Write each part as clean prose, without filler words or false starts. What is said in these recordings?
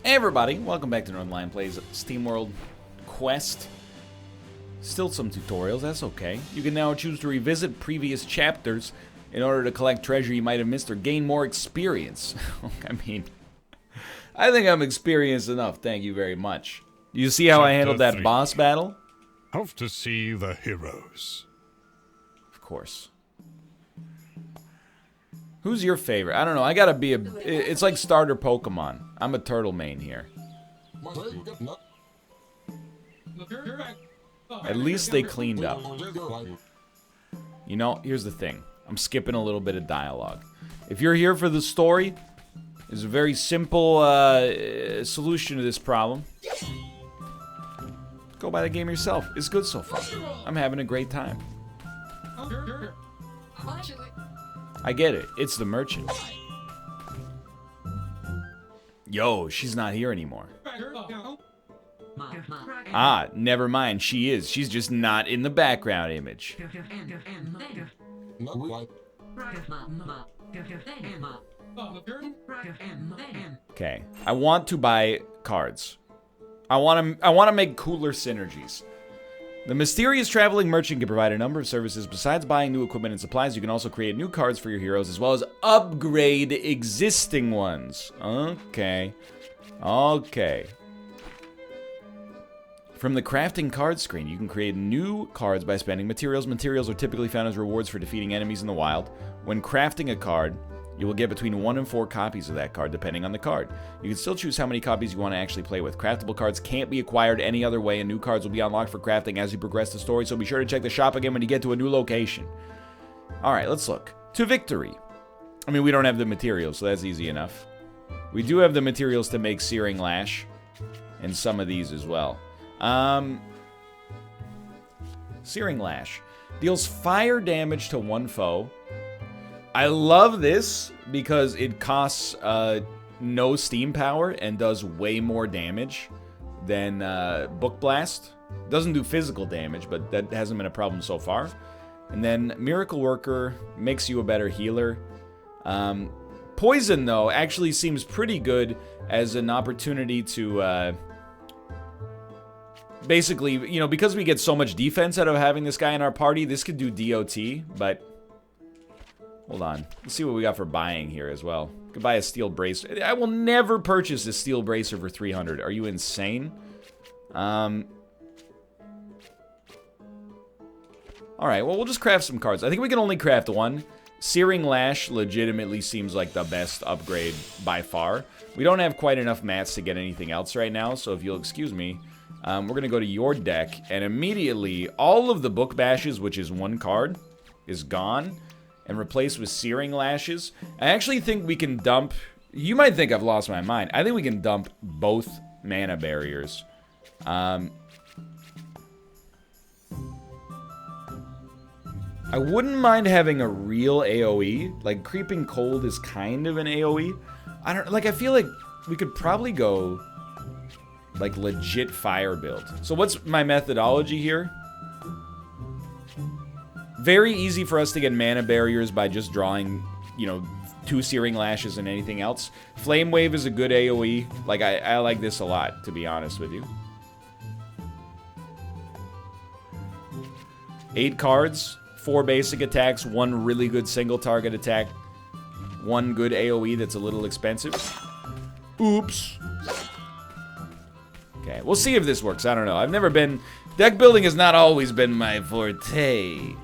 Hey everybody, welcome back to Northernlion Plays SteamWorld Quest. Still some tutorials, that's okay. You can now choose to revisit previous chapters in order to collect treasure you might have missed or gain more experience. I think I'm experienced enough, thank you very much. You see how I handled that 3. boss battle? Off to see the heroes. Of course. Who's your favorite? I don't know, I gotta be it's like starter Pokemon. I'm a turtle main here. At least they cleaned up. You know, here's the thing. I'm skipping a little bit of dialogue. If you're here for the story, there's a very simple solution to this problem. Go buy the game yourself. It's good so far. I'm having a great time. I get it. It's the merchant. Yo, she's not here anymore. Ah, never mind. She is. She's just not in the background image. Okay. I want to buy cards. I want to make cooler synergies. The mysterious traveling merchant can provide a number of services. Besides buying new equipment and supplies, you can also create new cards for your heroes, as well as upgrade existing ones. Okay. Okay. From the crafting card screen, you can create new cards by spending materials. Materials are typically found as rewards for defeating enemies in the wild. When crafting a card, you will get between 1 and 4 copies of that card, depending on the card. You can still choose how many copies you want to actually play with. Craftable cards can't be acquired any other way, and new cards will be unlocked for crafting as you progress the story, so be sure to check the shop again when you get to a new location. Alright, let's look. To victory. I mean, we don't have the materials, so that's easy enough. We do have the materials to make Searing Lash, and some of these as well. Searing Lash. Deals fire damage to one foe. I love this because it costs no steam power and does way more damage than Book Blast. Doesn't do physical damage, but that hasn't been a problem so far. And then Miracle Worker makes you a better healer. Poison, though, actually seems pretty good as an opportunity to basically, you know, because we get so much defense out of having this guy in our party, this could do DOT, but hold on. Let's see what we got for buying here as well. Could buy a steel bracer. I will never purchase a steel bracer for 300. Are you insane? Alright, well, we'll just craft some cards. I think we can only craft one. Searing Lash legitimately seems like the best upgrade by far. We don't have quite enough mats to get anything else right now, so if you'll excuse me, we're going to go to your deck, and immediately all of the Book Bashes, which is one card, is gone, and replaced with Searing Lashes. I actually think we can dump... You might think I've lost my mind. I think we can dump both mana barriers. I wouldn't mind having a real AoE. Like, Creeping Cold is kind of an AoE. I feel like we could probably go, like, legit fire build. So what's my methodology here? Very easy for us to get mana barriers by just drawing, you know, 2 Searing Lashes and anything else. Flame Wave is a good AoE. Like, I like this a lot, to be honest with you. 8 cards, 4 basic attacks, 1 really good single target attack, 1 good AoE that's a little expensive. Oops. Okay, we'll see if this works. I don't know. I've never been... Deck building has not always been my forte.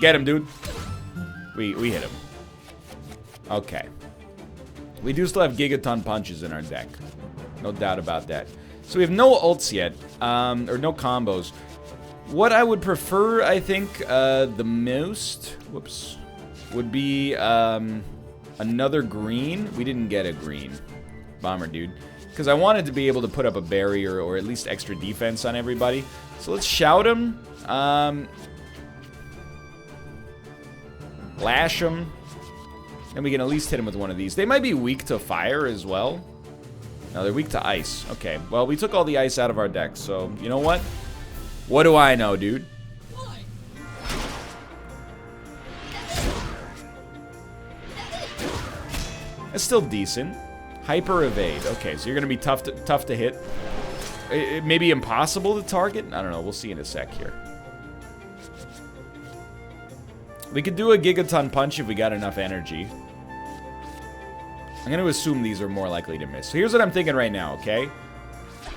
Get him, dude. We hit him. Okay. We do still have Gigaton Punches in our deck. No doubt about that. So we have no ults yet, or no combos. What I would prefer, I think, the most, would be another green. We didn't get a green. Bomber, dude. Because I wanted to be able to put up a barrier or at least extra defense on everybody. So let's shout him. Lash him. And we can at least hit him with one of these. They might be weak to fire as well. No, they're weak to ice. Okay, well, we took all the ice out of our deck. So, you know what? What do I know, dude? It's still decent. Hyper evade. Okay, so you're gonna be tough to hit. It may be impossible to target. I don't know. We'll see in a sec here. We could do a Gigaton Punch if we got enough energy. I'm going to assume these are more likely to miss. So here's what I'm thinking right now, okay?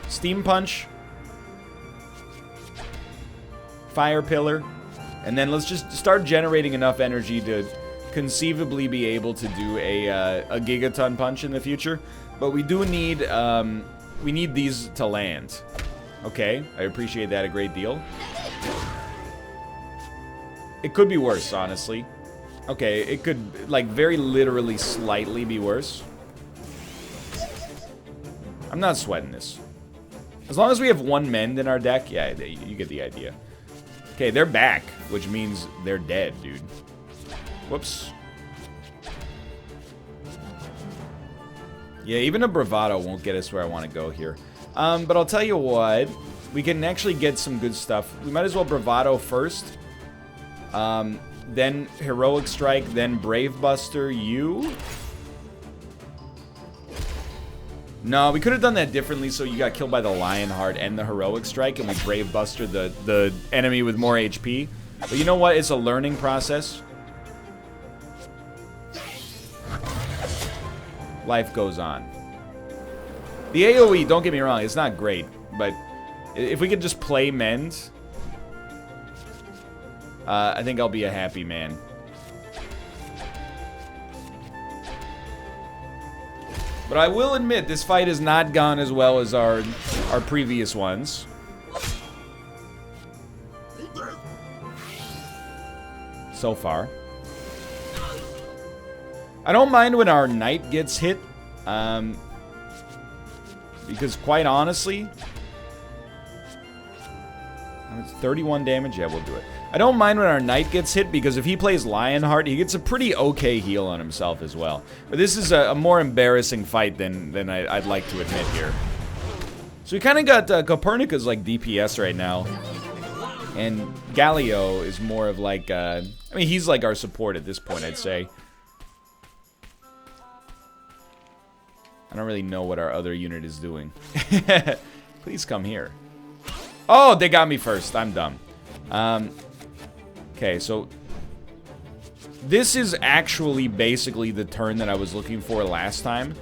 Steam Punch. Fire Pillar. And then let's just start generating enough energy to conceivably be able to do a Gigaton Punch in the future. But we do need, we need these to land. Okay, I appreciate that a great deal. It could be worse, honestly. Okay, it could, like, very literally slightly be worse. I'm not sweating this. As long as we have one mend in our deck, yeah, you get the idea. Okay, they're back, which means they're dead, dude. Whoops. Yeah, even a Bravado won't get us where I want to go here. But I'll tell you what. We can actually get some good stuff. We might as well Bravado first. Then Heroic Strike, then Brave Buster you. No, we could have done that differently so you got killed by the Lionheart and the Heroic Strike, and we Brave Buster the enemy with more HP. But you know what? It's a learning process. Life goes on. The AoE, don't get me wrong, it's not great, but if we could just play Mend, I think I'll be a happy man. But I will admit, this fight has not gone as well as our previous ones. So far. I don't mind when our knight gets hit. Because quite honestly... It's 31 damage? Yeah, we'll do it. I don't mind when our knight gets hit, because if he plays Lionheart, he gets a pretty okay heal on himself as well. But this is a more embarrassing fight than I'd like to admit here. So we kind of got Copernicus like DPS right now. And Galio is more of like, I mean, he's like our support at this point, I'd say. I don't really know what our other unit is doing. Please come here. Oh, they got me first. I'm dumb. Okay, so this is actually basically the turn that I was looking for last time,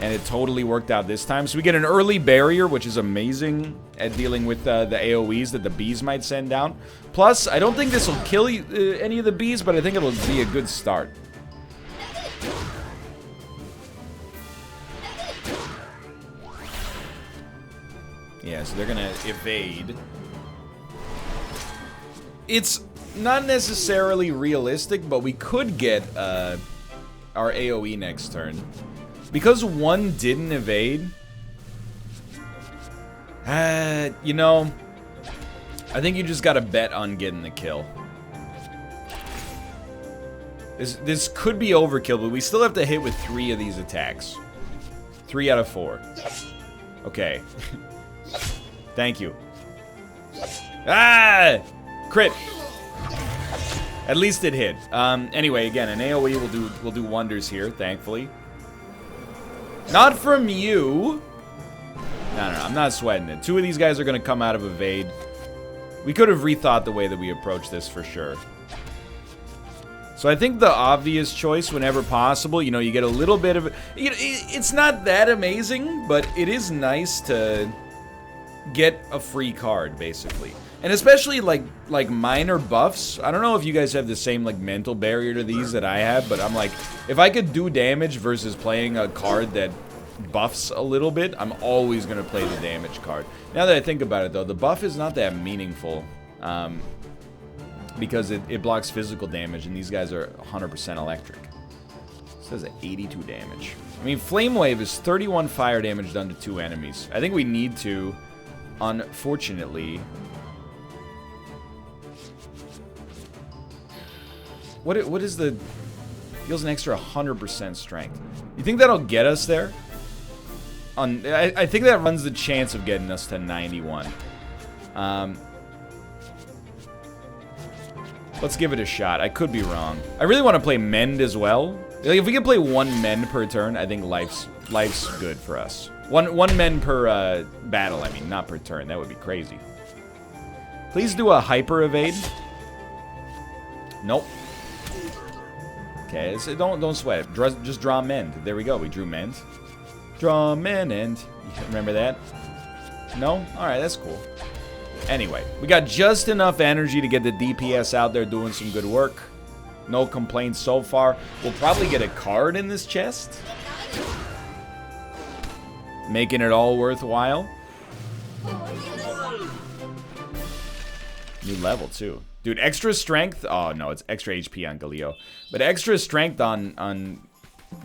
and it totally worked out this time. So we get an early barrier, which is amazing at dealing with the AoEs that the bees might send down. Plus, I don't think this will kill any of the bees, but I think it'll be a good start. Yeah, so they're gonna evade. It's not necessarily realistic, but we could get our AoE next turn. Because one didn't evade, you know, I think you just gotta bet on getting the kill. This could be overkill, but we still have to hit with 3 of these attacks. 3 out of 4. Okay. Thank you. Ah! Crit. At least it hit. Anyway, again, an AoE will do wonders here, thankfully. Not from you. No, I'm not sweating it. 2 of these guys are going to come out of evade. We could have rethought the way that we approach this for sure. So I think the obvious choice whenever possible, you know, you get a little bit of... You know, it's not that amazing, but it is nice to get a free card, basically. And especially, like minor buffs. I don't know if you guys have the same, like, mental barrier to these that I have, but I'm like, if I could do damage versus playing a card that buffs a little bit, I'm always going to play the damage card. Now that I think about it, though, the buff is not that meaningful, because it blocks physical damage, and these guys are 100% electric. This says 82 damage. I mean, Flame Wave is 31 fire damage done to 2 enemies. I think we need to... Unfortunately, what is the deals an extra 100% strength? You think that'll get us there? I think that runs the chance of getting us to 91. Let's give it a shot. I could be wrong. I really want to play Mend as well. Like, if we can play 1 Mend per turn, I think life's Life's good for us. One men per battle, I mean, not per turn. That would be crazy. Please do a hyper evade. Nope. Okay, so don't sweat it. Just draw mend. There we go. We drew mend. Draw mend. You remember that? No? Alright, that's cool. Anyway, we got just enough energy to get the DPS out there doing some good work. No complaints so far. We'll probably get a card in this chest. Making it all worthwhile. New level, too. Dude, extra strength. Oh, no, it's extra HP on Galio. But extra strength on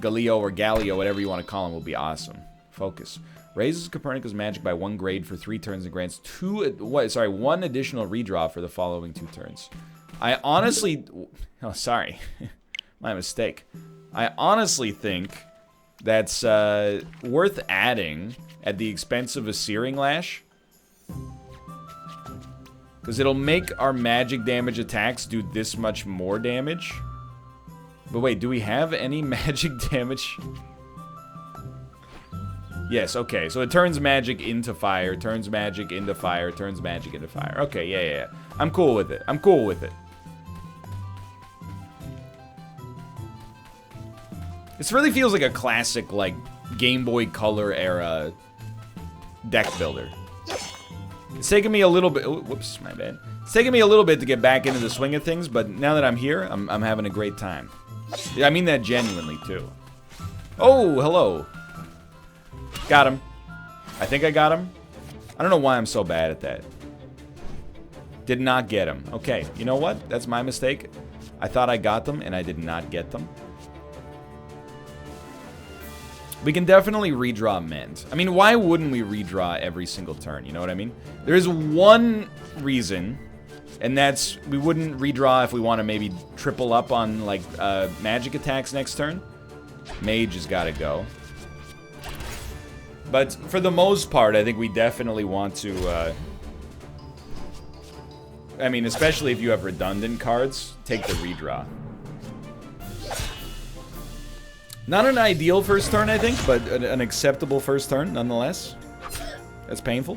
Galio or Galio, whatever you want to call him, will be awesome. Focus. Raises Copernicus magic by 1 grade for 3 turns and grants 1 additional redraw for the following 2 turns. I honestly... Oh, sorry. My mistake. I honestly think that's worth adding at the expense of a Searing Lash. Because it'll make our magic damage attacks do this much more damage. But wait, do we have any magic damage? Yes, okay. So it turns magic into fire, turns magic into fire, turns magic into fire. Okay, yeah. I'm cool with it. I'm cool with it. This really feels like a classic, like, Game Boy Color era deck builder. It's taken me a little bit... Oh, whoops, my bad. It's taken me a little bit to get back into the swing of things, but now that I'm here, I'm having a great time. I mean that genuinely, too. Oh, hello. Got him. I think I got him. I don't know why I'm so bad at that. Did not get him. Okay, you know what? That's my mistake. I thought I got them, and I did not get them. We can definitely redraw Mend. I mean, why wouldn't we redraw every single turn? You know what I mean? There is one reason, and that's we wouldn't redraw if we want to maybe triple up on, like, magic attacks next turn. Mage has got to go. But for the most part, I think we definitely want to... I mean, especially if you have redundant cards, take the redraw. Not an ideal first turn, I think, but an acceptable first turn, nonetheless. That's painful.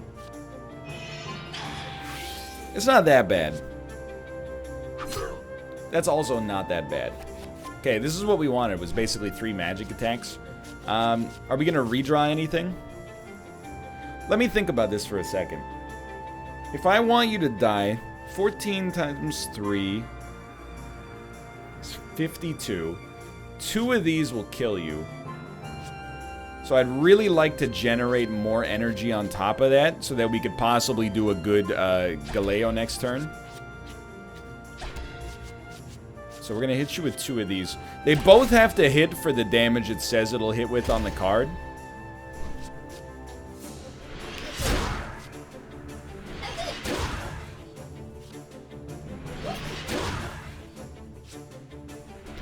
It's not that bad. That's also not that bad. Okay, this is what we wanted, was basically 3 magic attacks. Are we going to redraw anything? Let me think about this for a second. If I want you to die, 14 times 3 is 52. 2 of these will kill you. So I'd really like to generate more energy on top of that so that we could possibly do a good Galeo next turn. So we're going to hit you with 2 of these. They both have to hit for the damage it says it'll hit with on the card.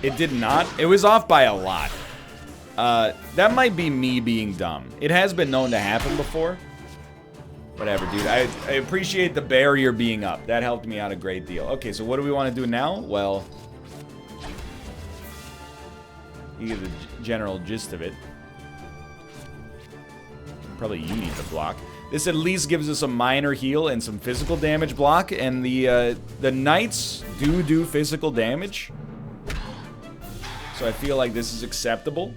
It did not. It was off by a lot. That might be me being dumb. It has been known to happen before. Whatever, dude. I appreciate the barrier being up. That helped me out a great deal. Okay, so what do we want to do now? Well, you get the general gist of it. Probably you need the block. This at least gives us a minor heal and some physical damage block. And the knights do physical damage. So I feel like this is acceptable.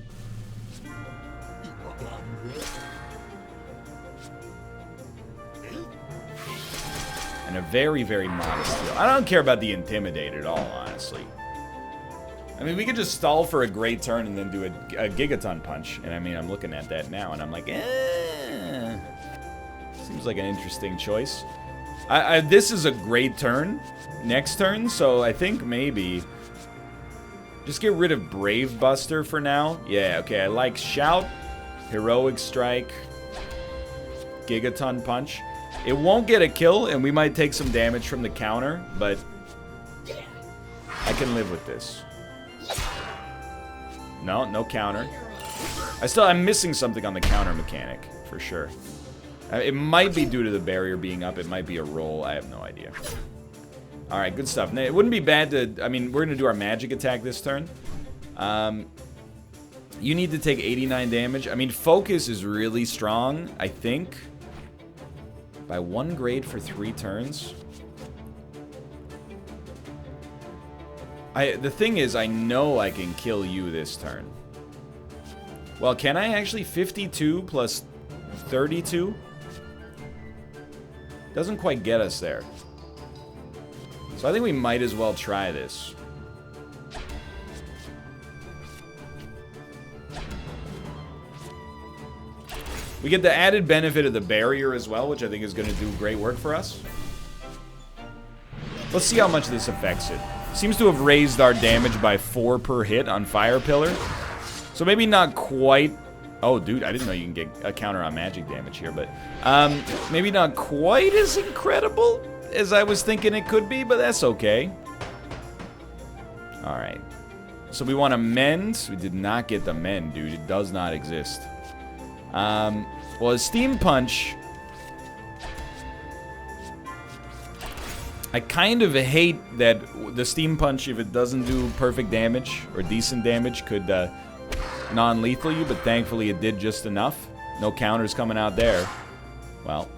And a very, very modest heal. I don't care about the Intimidate at all, honestly. I mean, we could just stall for a great turn and then do a Gigaton Punch. And I mean, I'm looking at that now and I'm like, seems like an interesting choice. This is a great turn. Next turn, so I think maybe... just get rid of Brave Buster for now. Yeah, okay, I like Shout, Heroic Strike, Gigaton Punch. It won't get a kill, and we might take some damage from the counter, but I can live with this. No counter. I'm missing something on the counter mechanic, for sure. It might be due to the barrier being up. It might be a roll. I have no idea. Alright, good stuff. It wouldn't be bad to... I mean, we're going to do our magic attack this turn. You need to take 89 damage. I mean, focus is really strong, I think. By 1 grade for 3 turns. The thing is, I know I can kill you this turn. Well, can I actually? 52 plus 32? Doesn't quite get us there. So I think we might as well try this. We get the added benefit of the barrier as well, which I think is going to do great work for us. Let's see how much this affects it. Seems to have raised our damage by 4 per hit on Fire Pillar. So maybe not quite... Oh, dude, I didn't know you can get a counter on magic damage here, but... maybe not quite as incredible as I was thinking it could be, but that's okay. Alright. So we want to mend. We did not get the mend, dude. It does not exist. Well, a Steam Punch... I kind of hate that the Steam Punch, if it doesn't do perfect damage or decent damage, could non-lethal you, but thankfully it did just enough. No counters coming out there. Well,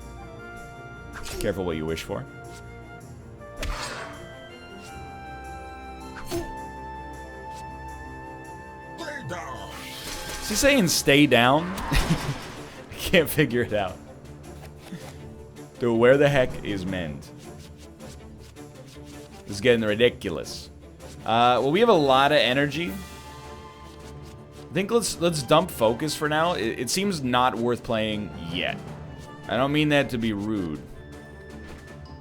careful what you wish for. Lay down. Is he saying stay down? I can't figure it out. Dude, where the heck is Mend? This is getting ridiculous. Well, we have a lot of energy. I think let's dump focus for now. It seems not worth playing yet. I don't mean that to be rude.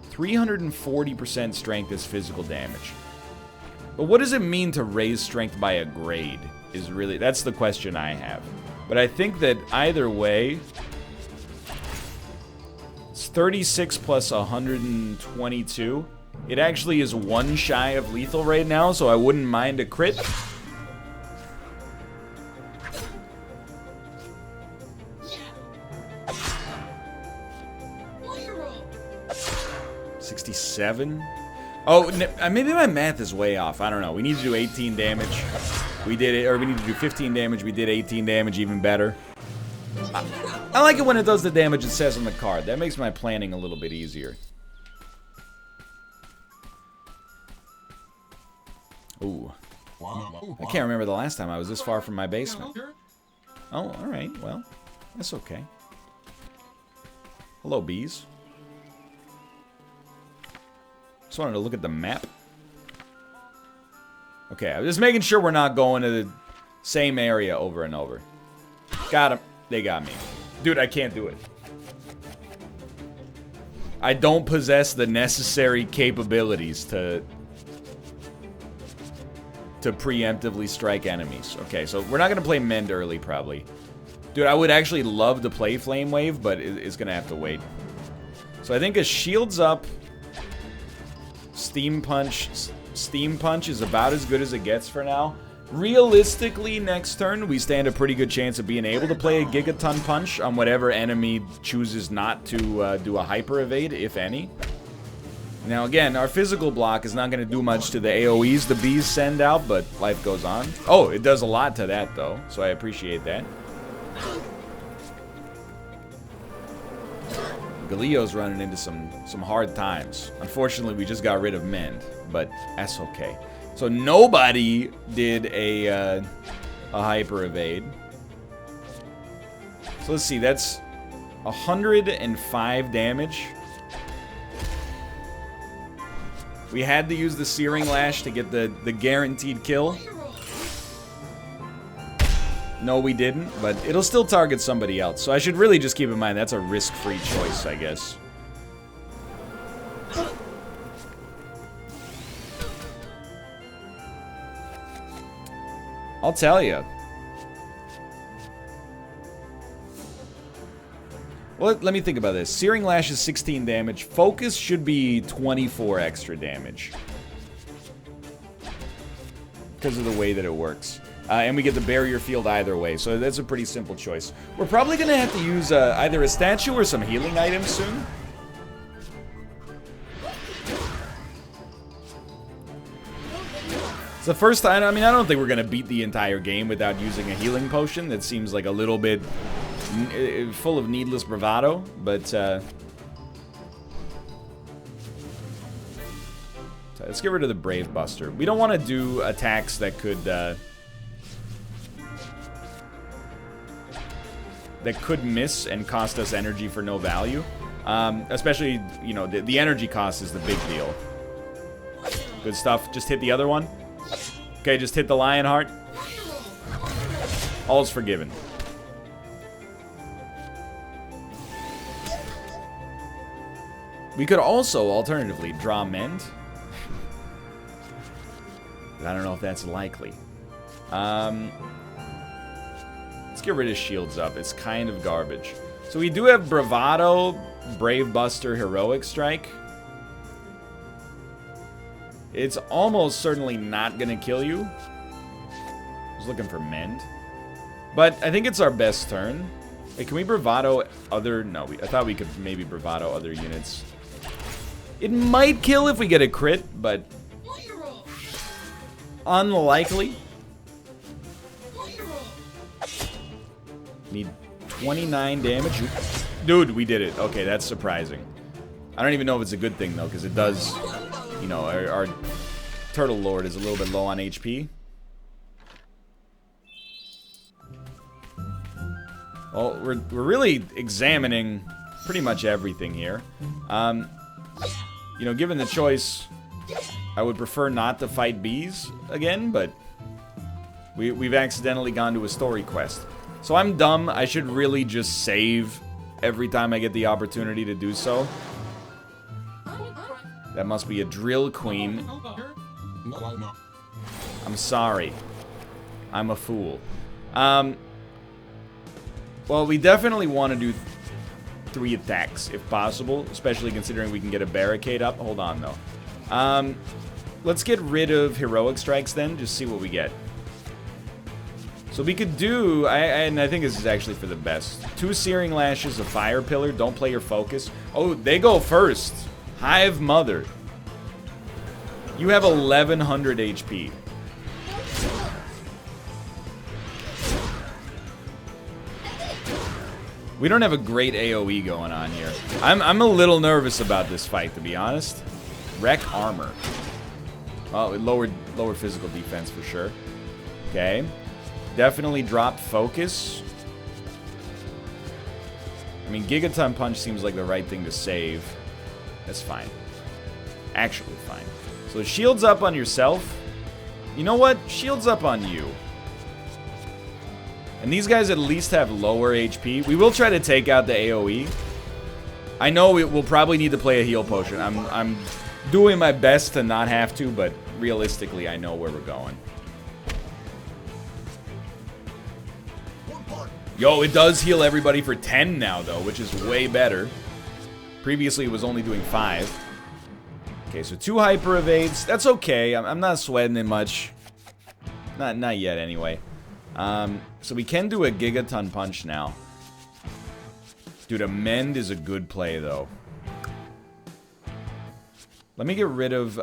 340% strength is physical damage. But what does it mean to raise strength by a grade? That's the question I have. But I think that either way, it's 36 plus 122. It actually is 1 shy of lethal right now, so I wouldn't mind a crit. $67? Oh, maybe my math is way off. I don't know. We need to do 18 damage. We did it, or we need to do 15 damage. We did 18 damage, even better. I like it when it does the damage it says on the card. That makes my planning a little bit easier. Ooh. I can't remember the last time I was this far from my basement. Oh, alright. Well, that's okay. Hello, bees. Just wanted to look at the map. Okay, I'm just making sure we're not going to the same area over and over. Got him. They got me. Dude, I can't do it. I don't possess the necessary capabilities to preemptively strike enemies. Okay, so we're not going to play Mend early, probably. Dude, I would actually love to play Flame Wave, but it's going to have to wait. So I think a Shields Up, Steam Punch is about as good as it gets for now. Realistically, next turn, we stand a pretty good chance of being able to play a Gigaton Punch on whatever enemy chooses not to do a Hyper Evade, if any. Now, again, our physical block is not going to do much to the AoEs the bees send out, but life goes on. Oh, it does a lot to that, though, so I appreciate that. Galio's running into some hard times. Unfortunately, we just got rid of Mend, but that's okay. So nobody did a Hyper Evade. So let's see, that's 105 damage. We had to use the Searing Lash to get the guaranteed kill. No, we didn't, but it'll still target somebody else. So I should really just keep in mind that's a risk-free choice, I guess. I'll tell you. Well, let me think about this. Searing Lash is 16 damage. Focus should be 24 extra damage. Because of the way that it works. And we get the barrier field either way, so that's a pretty simple choice. We're probably going to have to use either a statue or some healing items soon. It's the first time. I mean, I don't think we're going to beat the entire game without using a healing potion. That seems like a little bit full of needless bravado, but so let's get rid of the Brave Buster. We don't want to do attacks that could miss and cost us energy for no value. Especially, you know, the energy cost is the big deal. Good stuff. Just hit the other one. Okay, just hit the Lionheart. All's forgiven. We could also, alternatively, draw Mend. But I don't know if that's likely. Let's get rid of Shields Up. It's kind of garbage. So we do have Bravado, Brave Buster, Heroic Strike. It's almost certainly not going to kill you. I was looking for Mend. But I think it's our best turn. Wait, can we Bravado other... No, I thought we could maybe Bravado other units. It might kill if we get a crit, but... unlikely. Need 29 damage. Dude, we did it. Okay, that's surprising. I don't even know if it's a good thing, though, because it does... You know, our Turtle Lord is a little bit low on HP. Well, we're really examining pretty much everything here. You know, given the choice, I would prefer not to fight bees again, but we've accidentally gone to a story quest. So I'm dumb. I should really just save every time I get the opportunity to do so. That must be a Drill Queen. I'm sorry. I'm a fool. Well, we definitely want to do 3 attacks, if possible. Especially considering we can get a barricade up. Hold on, though. Let's get rid of Heroic Strikes, then. Just see what we get. So we could do... and I think this is actually for the best. 2 Searing Lashes, a Fire Pillar. Don't play your focus. Oh, they go first. Hive Mother. You have 1100 HP. We don't have a great AoE going on here. I'm a little nervous about this fight, to be honest. Wreck Armor. Well, it lowered physical defense for sure. Okay. Definitely dropped focus. I mean, Gigaton Punch seems like the right thing to save. That's fine. Actually fine. So shields up on yourself. You know what? Shields up on you. And these guys at least have lower HP. We will try to take out the AoE. I know we'll probably need to play a heal potion. I'm doing my best to not have to, but realistically, I know where we're going. Yo, it does heal everybody for 10 now, though, which is way better. Previously, it was only doing 5. Okay, so 2 hyper evades. That's okay. I'm not sweating it much. Not yet, anyway. So we can do a Gigaton Punch now. Dude, a Mend is a good play, though. Let me get rid of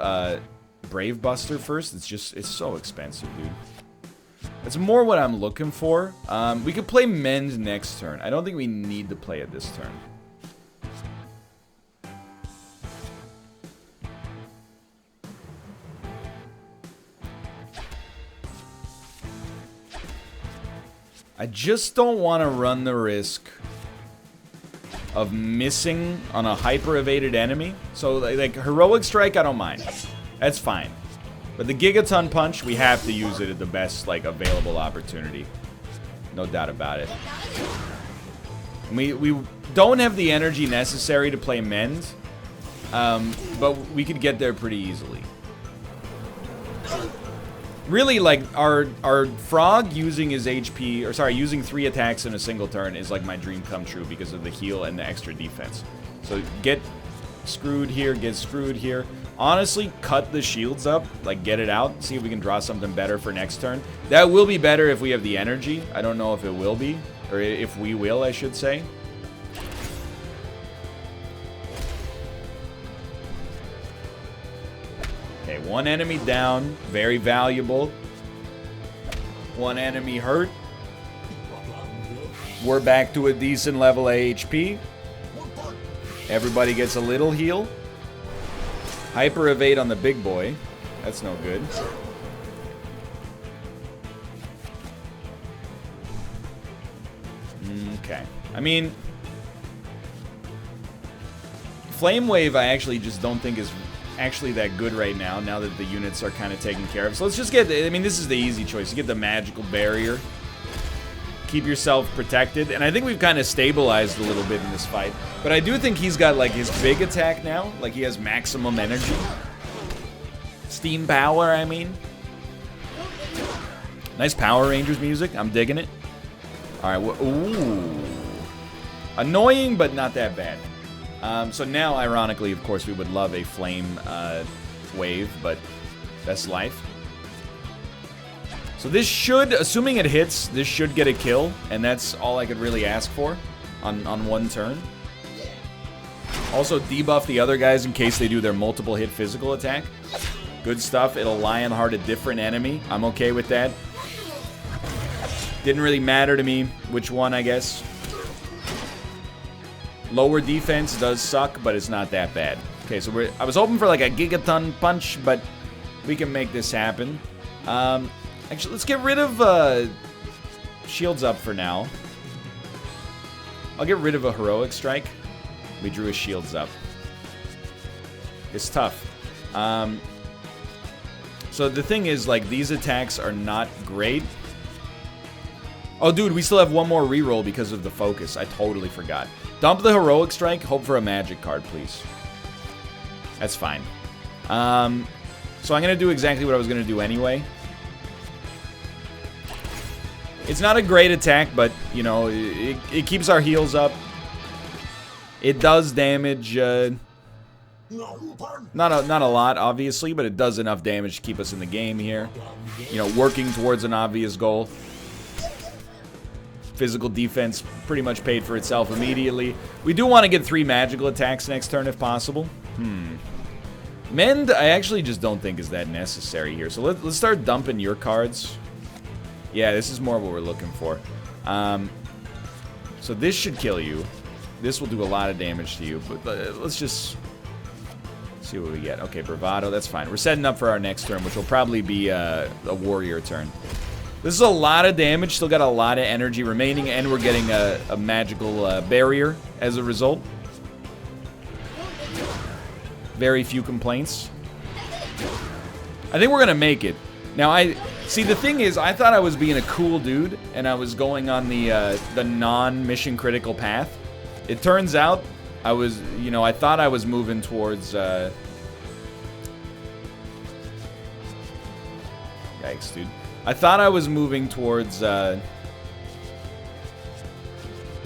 Brave Buster first. It's so expensive, dude. It's more what I'm looking for. We could play Mend next turn. I don't think we need to play it this turn. I just don't want to run the risk of missing on a hyper-evaded enemy. So, like, Heroic Strike, I don't mind. That's fine. But the Gigaton Punch, we have to use it at the best, like, available opportunity. No doubt about it. And we don't have the energy necessary to play Mend. But we could get there pretty easily. Really, like, our frog using his HP, or sorry, using 3 attacks in a single turn is like my dream come true because of the heal and the extra defense. So get screwed here, get screwed here. Honestly, cut the shields up, like get it out, see if we can draw something better for next turn. That will be better if we have the energy. I don't know if it will be, or if we will, I should say. Okay, one enemy down. Very valuable. One enemy hurt. We're back to a decent level of HP. Everybody gets a little heal. Hyper evade on the big boy. That's no good. Okay. I mean, Flame Wave I actually just don't think is actually that good right now that the units are kind of taken care of. So let's just get, I mean, this is the easy choice. You get the magical barrier. Keep yourself protected. And I think we've kind of stabilized a little bit in this fight. But I do think he's got, like, his big attack now. Like, he has maximum energy. Steam power, I mean. Nice Power Rangers music. I'm digging it. Alright, ooh. Annoying, but not that bad. So now, ironically, of course, we would love a Flame Wave, but that's life. So this should, assuming it hits, this should get a kill, and that's all I could really ask for on one turn. Also debuff the other guys in case they do their multiple hit physical attack. Good stuff. It'll Lionheart a different enemy. I'm okay with that. Didn't really matter to me which one, I guess. Lower defense does suck, but it's not that bad. Okay, so I was hoping for like a Gigaton punch, but we can make this happen. Actually, let's get rid of shields up for now. I'll get rid of a heroic strike. We drew his shields up. It's tough. So the thing is, like, these attacks are not great. Oh, dude, we still have one more reroll because of the focus. I totally forgot. Dump the heroic strike. Hope for a magic card, please. That's fine. So I'm going to do exactly what I was going to do anyway. It's not a great attack, but, you know, it keeps our heals up. It does damage, not a lot, obviously, but it does enough damage to keep us in the game here. You know, working towards an obvious goal. Physical defense pretty much paid for itself immediately. We do want to get 3 magical attacks next turn if possible. Mend, I actually just don't think is that necessary here. So let's start dumping your cards. Yeah, this is more what we're looking for. So this should kill you. This will do a lot of damage to you, but let's just see what we get. Okay, Bravado, that's fine. We're setting up for our next turn, which will probably be a warrior turn. This is a lot of damage, still got a lot of energy remaining, and we're getting a magical barrier as a result. Very few complaints. I think we're gonna make it. Now, see, the thing is, I thought I was being a cool dude, and I was going on the non-mission critical path. It turns out I was, you know, I thought I was moving towards, yikes, dude. I thought I was moving towards,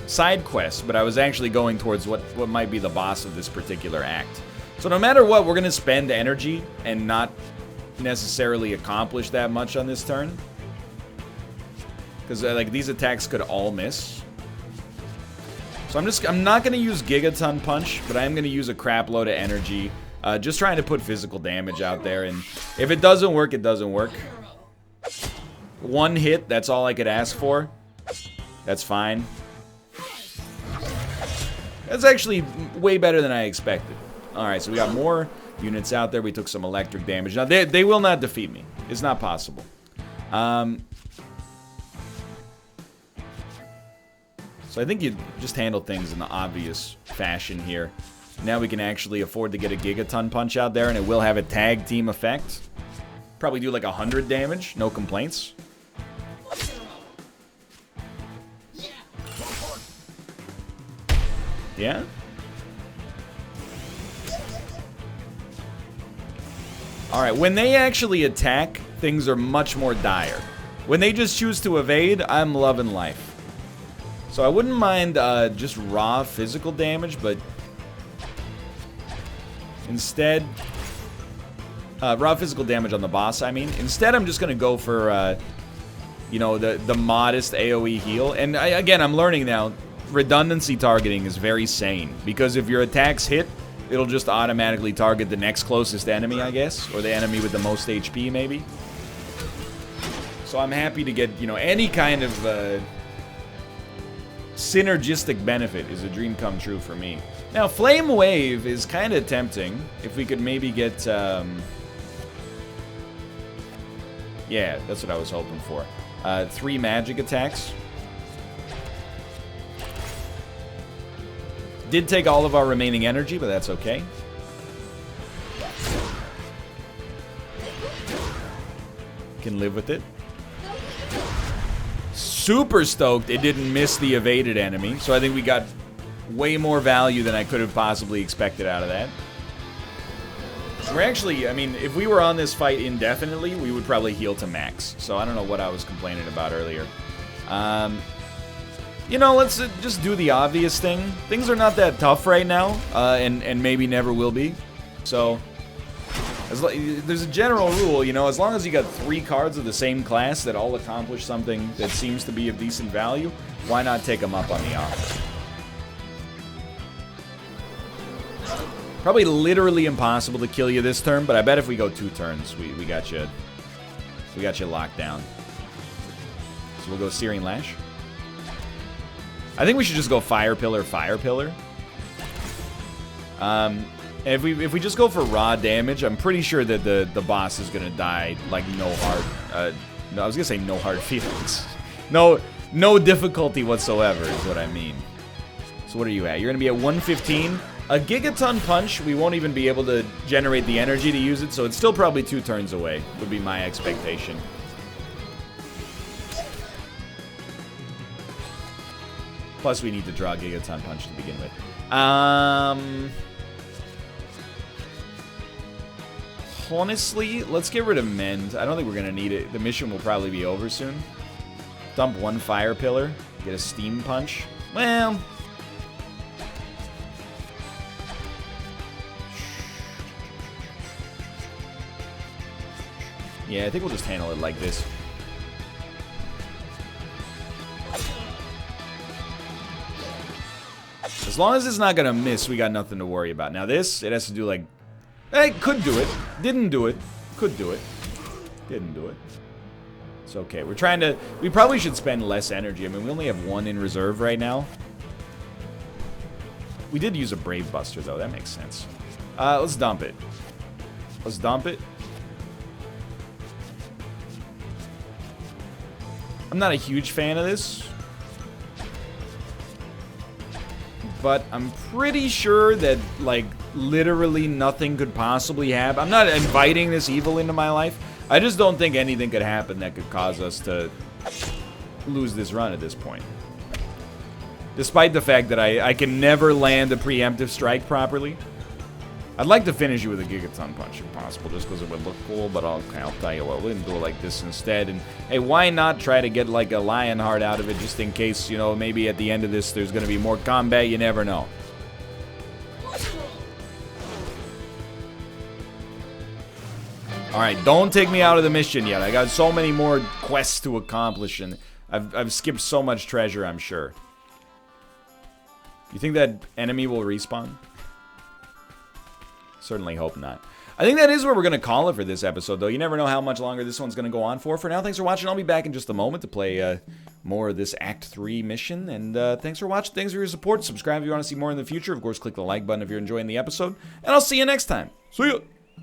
side quests, but I was actually going towards what might be the boss of this particular act. So no matter what, we're going to spend energy and not necessarily accomplish that much on this turn. Because, like, these attacks could all miss. So I'm not going to use Gigaton Punch, but I am going to use a crap load of energy. Just trying to put physical damage out there, and if it doesn't work, it doesn't work. One hit, that's all I could ask for. That's fine. That's actually way better than I expected. Alright, so we got more units out there. We took some electric damage. Now, they will not defeat me. It's not possible. So I think you just handle things in the obvious fashion here. Now we can actually afford to get a Gigaton Punch out there, and it will have a tag team effect. Probably do like 100 damage. No complaints. Yeah? Alright, when they actually attack, things are much more dire. When they just choose to evade, I'm loving life. So I wouldn't mind just raw physical damage, but instead, raw physical damage on the boss, I mean. Instead, I'm just going to go for, you know, the modest AoE heal. And again, I'm learning now, redundancy targeting is very sane. Because if your attacks hit, it'll just automatically target the next closest enemy, I guess. Or the enemy with the most HP, maybe. So I'm happy to get, you know, any kind of synergistic benefit is a dream come true for me. Now, Flame Wave is kind of tempting. If we could maybe get... yeah, that's what I was hoping for. 3 magic attacks. Did take all of our remaining energy, but that's okay. Can live with it. Super stoked it didn't miss the evaded enemy, so I think we got way more value than I could have possibly expected out of that. We're actually, I mean, if we were on this fight indefinitely, we would probably heal to max. So I don't know what I was complaining about earlier. You know, let's just do the obvious thing. Things are not that tough right now, and maybe never will be. So, there's a general rule, you know, as long as you got 3 cards of the same class that all accomplish something that seems to be of decent value, why not take them up on the offer? Probably literally impossible to kill you this turn, but I bet if we go 2 turns, we got you locked down. So we'll go Searing Lash. I think we should just go Fire Pillar, Fire Pillar. And if we just go for raw damage, I'm pretty sure that the boss is gonna die like no hard. No, I was gonna say no hard feelings. No difficulty whatsoever is what I mean. So what are you at? You're gonna be at 115. A Gigaton Punch, we won't even be able to generate the energy to use it, so it's still probably 2 turns away, would be my expectation. Plus, we need to draw Gigaton Punch to begin with. Honestly, let's get rid of Mend. I don't think we're going to need it. The mission will probably be over soon. Dump 1 Fire Pillar. Get a Steam Punch. Well... yeah, I think we'll just handle it like this. As long as it's not gonna miss, we got nothing to worry about. Now this, it has to do like... it could do it. Didn't do it. Could do it. Didn't do it. It's okay. We're trying to... we probably should spend less energy. I mean, we only have 1 in reserve right now. We did use a Brave Buster, though. That makes sense. Let's dump it. Let's dump it. I'm not a huge fan of this, but I'm pretty sure that, like, literally nothing could possibly happen. I'm not inviting this evil into my life. I just don't think anything could happen that could cause us to lose this run at this point. Despite the fact that I can never land a preemptive strike properly. I'd like to finish you with a Gigaton Punch if possible, just because it would look cool, but I'll tell you what, we'll do it like this instead. And hey, why not try to get like a Lionheart out of it, just in case, you know, maybe at the end of this there's going to be more combat, you never know. Alright, don't take me out of the mission yet. I got so many more quests to accomplish, and I've skipped so much treasure, I'm sure. You think that enemy will respawn? Certainly hope not. I think that is where we're going to call it for this episode, though. You never know how much longer this one's going to go on for. For now, thanks for watching. I'll be back in just a moment to play more of this Act 3 mission. And thanks for watching. Thanks for your support. Subscribe if you want to see more in the future. Of course, click the like button if you're enjoying the episode. And I'll see you next time. See ya!